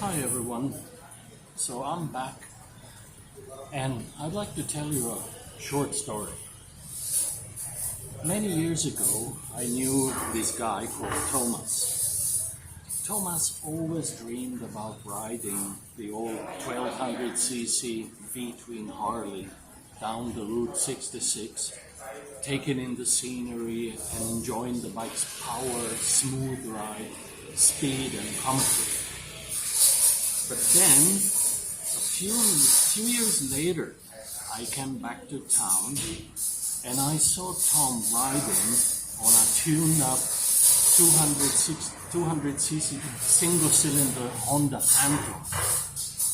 Hi everyone. So I'm back and I'd like to tell you a short story. Many years ago, I knew this guy called Thomas. Thomas always dreamed about riding the old 1200cc V-twin Harley down the Route 66, taking in the scenery and enjoying the bike's power, smooth ride, speed and comfort. But then, a few years later, I came back to town and I saw Tom riding on a tuned-up 200cc single-cylinder Honda Phantom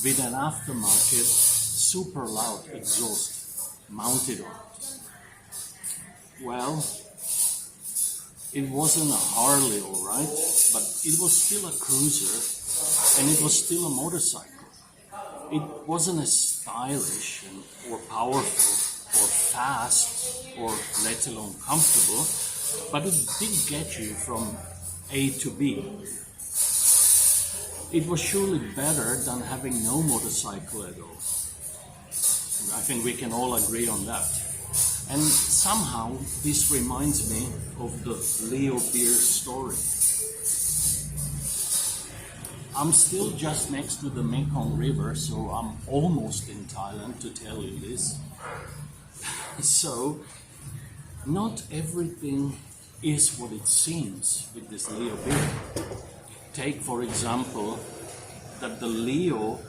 with an aftermarket super loud exhaust mounted on it. Well, it wasn't a Harley, all right, but it was still a cruiser. And it was still a motorcycle. It wasn't as stylish or powerful or fast or let alone comfortable, but it did get you from A to B. It was surely better than having no motorcycle at all. I think we can all agree on that. And somehow this reminds me of the Leo Beer story. I'm still just next to the Mekong River, so I'm almost in Thailand to tell you this. So, not everything is what it seems with this Leo beer. Take, for example, that the Leo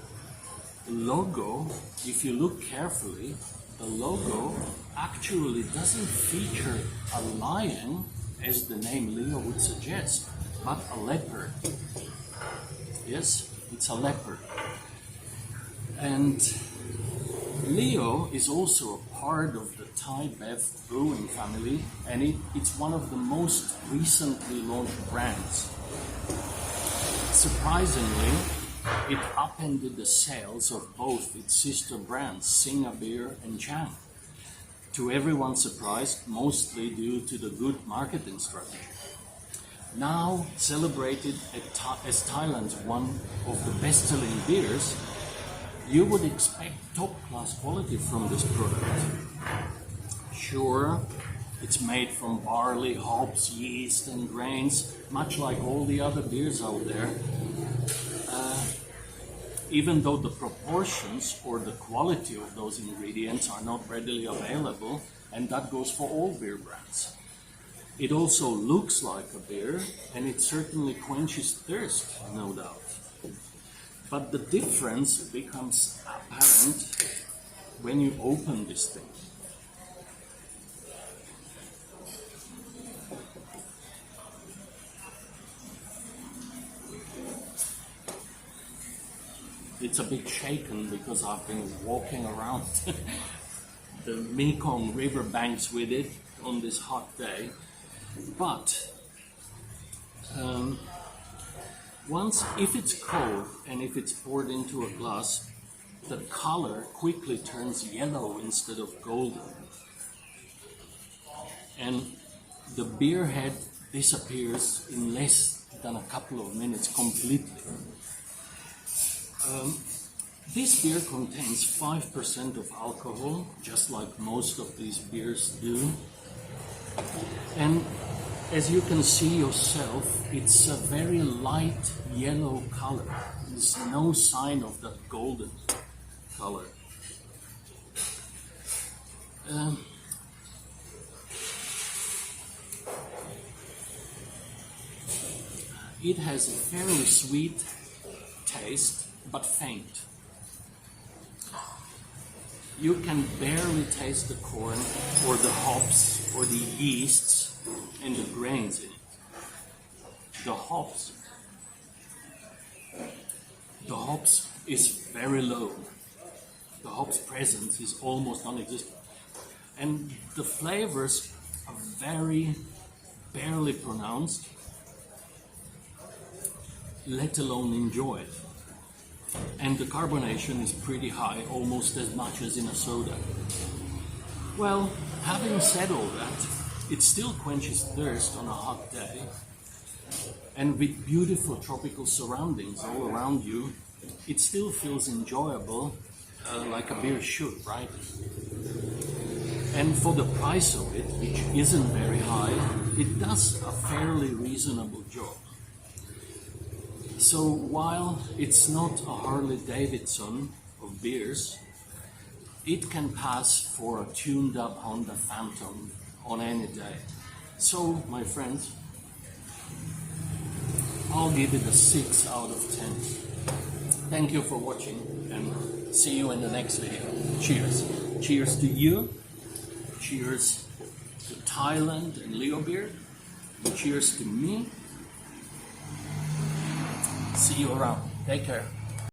logo, if you look carefully, the logo actually doesn't feature a lion, as the name Leo would suggest, but a leopard. Yes, it's a leopard. And Leo is also a part of the Thai Bev brewing family, and it's one of the most recently launched brands. Surprisingly, it upended the sales of both its sister brands, Singa Beer and Chang. To everyone's surprise, mostly due to the good marketing strategy. Now celebrated as Thailand's one of the best-selling beers, you would expect top-class quality from this product. Sure, it's made from barley, hops, yeast and grains, much like all the other beers out there. Even though the proportions or the quality of those ingredients are not readily available, and that goes for all beer brands. It also looks like a beer, and it certainly quenches thirst, no doubt. But the difference becomes apparent when you open this thing. It's a bit shaken because I've been walking around the Mekong River banks with it on this hot day. But if it's cold and if it's poured into a glass, the color quickly turns yellow instead of golden. And the beer head disappears in less than a couple of minutes completely. This beer contains 5% of alcohol, just like most of these beers do. And as you can see yourself, it's a very light yellow color. There's no sign of that golden color. It has a fairly sweet taste, but faint. You can barely taste the corn or the hops or the yeasts and the grains in it. The hops is very low. The hops presence is almost non-existent. And the flavors are very barely pronounced, let alone enjoyed. And the carbonation is pretty high, almost as much as in a soda. Well, having said all that, it still quenches thirst on a hot day. And with beautiful tropical surroundings all around you, it still feels enjoyable, like a beer should, right? And for the price of it, which isn't very high, it does a fairly reasonable job. So while it's not a Harley Davidson of beers, it can pass for a tuned up Honda Phantom on any day. So, my friends, I'll give it a 6 out of 10. Thank you for watching and see you in the next video. Cheers. Cheers to you. Cheers to Thailand and Leo Beer. And cheers to me. See you around. Take care.